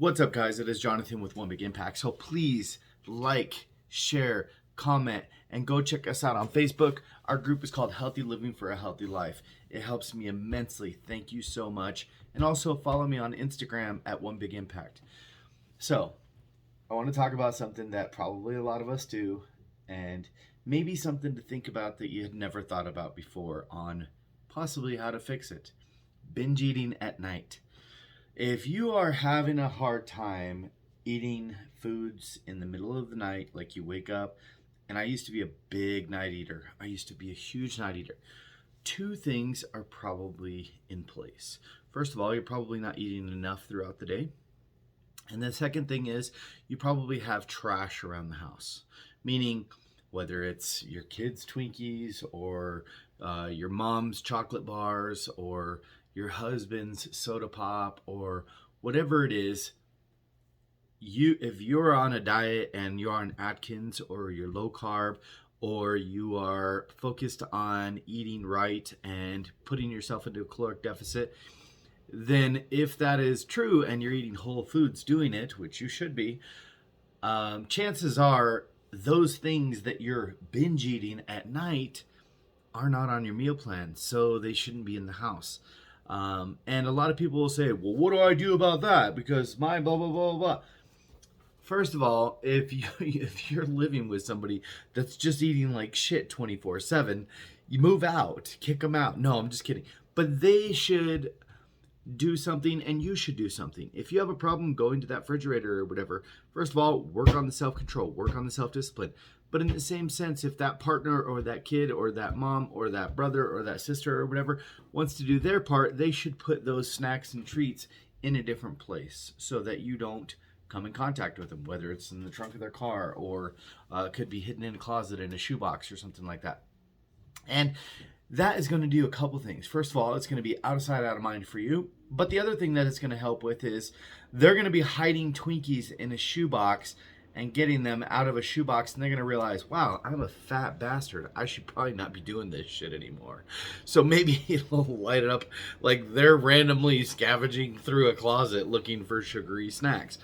What's up, guys? It is Jonathan with One Big Impact. So please like, share, comment, and go check us out on Facebook. Our group is called Healthy Living for a Healthy Life. It helps me immensely. Thank you so much. And also follow me on Instagram at One Big Impact. So I want to talk about something that probably a lot of us do, and maybe something to think about that you had never thought about before on possibly how to fix it. Binge eating at night. If you are having a hard time eating foods in the middle of the night, like you wake up, and I used to be a big night eater. I used to be a huge night eater. Two things are probably in place. First of all, you're probably not eating enough throughout the day. And the second thing is you probably have trash around the house, meaning whether it's your kids' Twinkies or your mom's chocolate bars or your husband's soda pop or whatever it is, if you're on a diet and you're on Atkins or you're low carb or you are focused on eating right and putting yourself into a caloric deficit, then if that is true and you're eating whole foods doing it, which you should be, chances are those things that you're binge eating at night are not on your meal plan, so they shouldn't be in the house. And a lot of people will say, well, what do I do about that? Because my blah, blah, blah, blah. First of all, if you're living with somebody that's just eating like shit 24/7, you move out, kick them out. No, I'm just kidding. But they should do something and you should do something. If you have a problem going to that refrigerator or whatever, first of all, work on the self-control, work on the self-discipline. But in the same sense, if that partner or that kid or that mom or that brother or that sister or whatever wants to do their part, they should put those snacks and treats in a different place so that you don't come in contact with them, whether it's in the trunk of their car or could be hidden in a closet in a shoebox or something like that. And that is going to do a couple things. First of all, it's going to be out of sight, out of mind for you. But the other thing that it's going to help with is they're going to be hiding Twinkies in a shoebox and getting them out of a shoebox, and they're going to realize, wow, I'm a fat bastard. I should probably not be doing this shit anymore. So maybe it'll light it up like they're randomly scavenging through a closet looking for sugary snacks.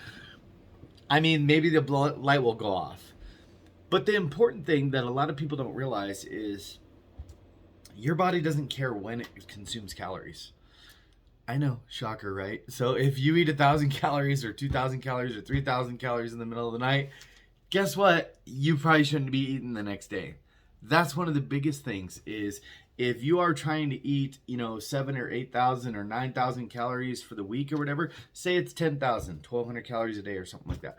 I mean, maybe the light will go off. But the important thing that a lot of people don't realize is your body doesn't care when it consumes calories. I know, shocker, right? So if you eat 1,000 calories or 2,000 calories or 3,000 calories in the middle of the night, guess what? You probably shouldn't be eating the next day. That's one of the biggest things is if you are trying to eat, 7 or 8,000 or 9,000 calories for the week or whatever, say it's 10,000, 1,200 calories a day or something like that.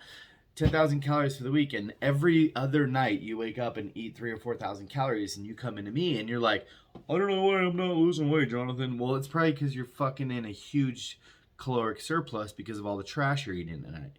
10,000 calories for the week, and every other night you wake up and eat 3,000 or 4,000 calories, and you come into me and you're like, I don't know why I'm not losing weight, Jonathan. Well, it's probably because you're fucking in a huge caloric surplus because of all the trash you're eating tonight.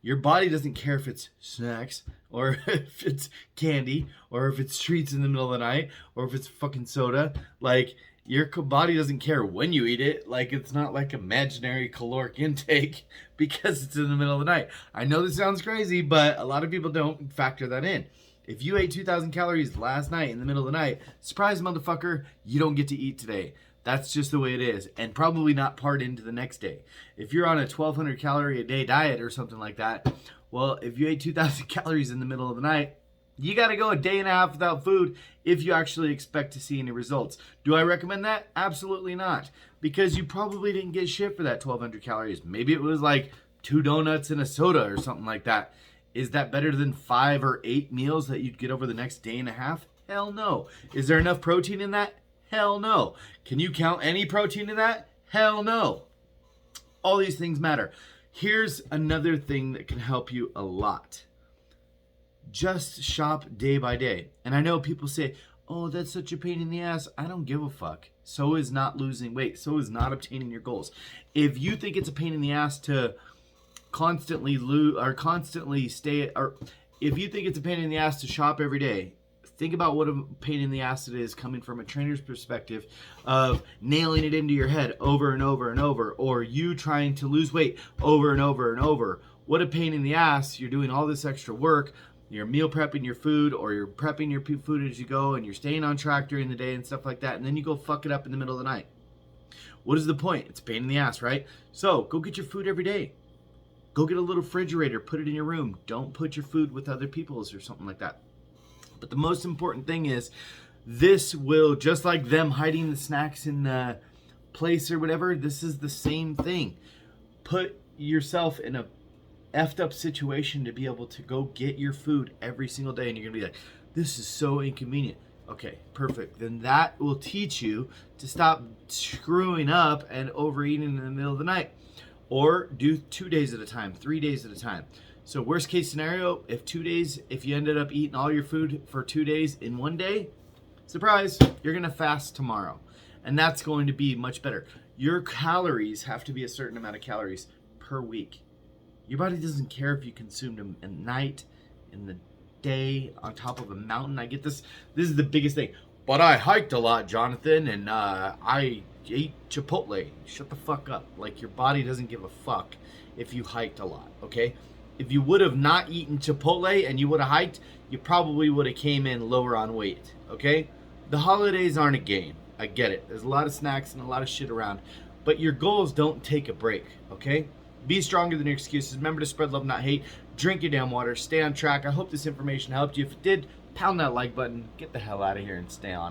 Your body doesn't care if it's snacks or if it's candy or if it's treats in the middle of the night or if it's fucking soda. Like, your body doesn't care when you eat it. Like, it's not like imaginary caloric intake because it's in the middle of the night. I know this sounds crazy, but a lot of people don't factor that in. If you ate 2,000 calories last night in the middle of the night, surprise motherfucker, you don't get to eat today. That's just the way it is, and probably not part into the next day. If you're on a 1,200 calorie a day diet or something like that, well, if you ate 2,000 calories in the middle of the night, you got to go a day and a half without food if you actually expect to see any results. Do I recommend that? Absolutely not, because you probably didn't get shit for that 1,200 calories. Maybe it was like 2 donuts and a soda or something like that. Is that better than 5 or 8 meals that you'd get over the next day and a half? Hell no. Is there enough protein in that? Hell no. Can you count any protein in that? Hell no. All these things matter. Here's another thing that can help you a lot. Just shop day by day. And I know people say, oh, that's such a pain in the ass. I don't give a fuck. So is not losing weight. So is not obtaining your goals. If you think it's a pain in the ass to constantly lose or constantly stay, or if you think it's a pain in the ass to shop every day, think about what a pain in the ass it is coming from a trainer's perspective of nailing it into your head over and over and over, or you trying to lose weight over and over and over. What a pain in the ass. You're doing all this extra work. You're meal prepping your food, or you're prepping your food as you go, and you're staying on track during the day and stuff like that, and then you go fuck it up in the middle of the night. What is the point? It's a pain in the ass, right? So go get your food every day. Go get a little refrigerator, put it in your room. Don't put your food with other people's or something like that. But the most important thing is, this will, just like them hiding the snacks in the place or whatever, this is the same thing. Put yourself in a effed up situation to be able to go get your food every single day, and you're gonna be like, this is so inconvenient. Okay, perfect. Then that will teach you to stop screwing up and overeating in the middle of the night. Or do 2 days at a time, 3 days at a time. So worst case scenario, if you ended up eating all your food for 2 days in one day, surprise, you're gonna fast tomorrow. And that's going to be much better. Your calories have to be a certain amount of calories per week. Your body doesn't care if you consumed them at night, in the day, on top of a mountain. I get this. This is the biggest thing. But I hiked a lot, Jonathan, and I ate Chipotle. Shut the fuck up. Like, your body doesn't give a fuck if you hiked a lot, okay? If you would have not eaten Chipotle and you would have hiked, you probably would have came in lower on weight, okay? The holidays aren't a game. I get it. There's a lot of snacks and a lot of shit around. But your goals don't take a break, okay? Be stronger than your excuses. Remember to spread love, not hate. Drink your damn water. Stay on track. I hope this information helped you. If it did, pound that like button. Get the hell out of here and stay on it.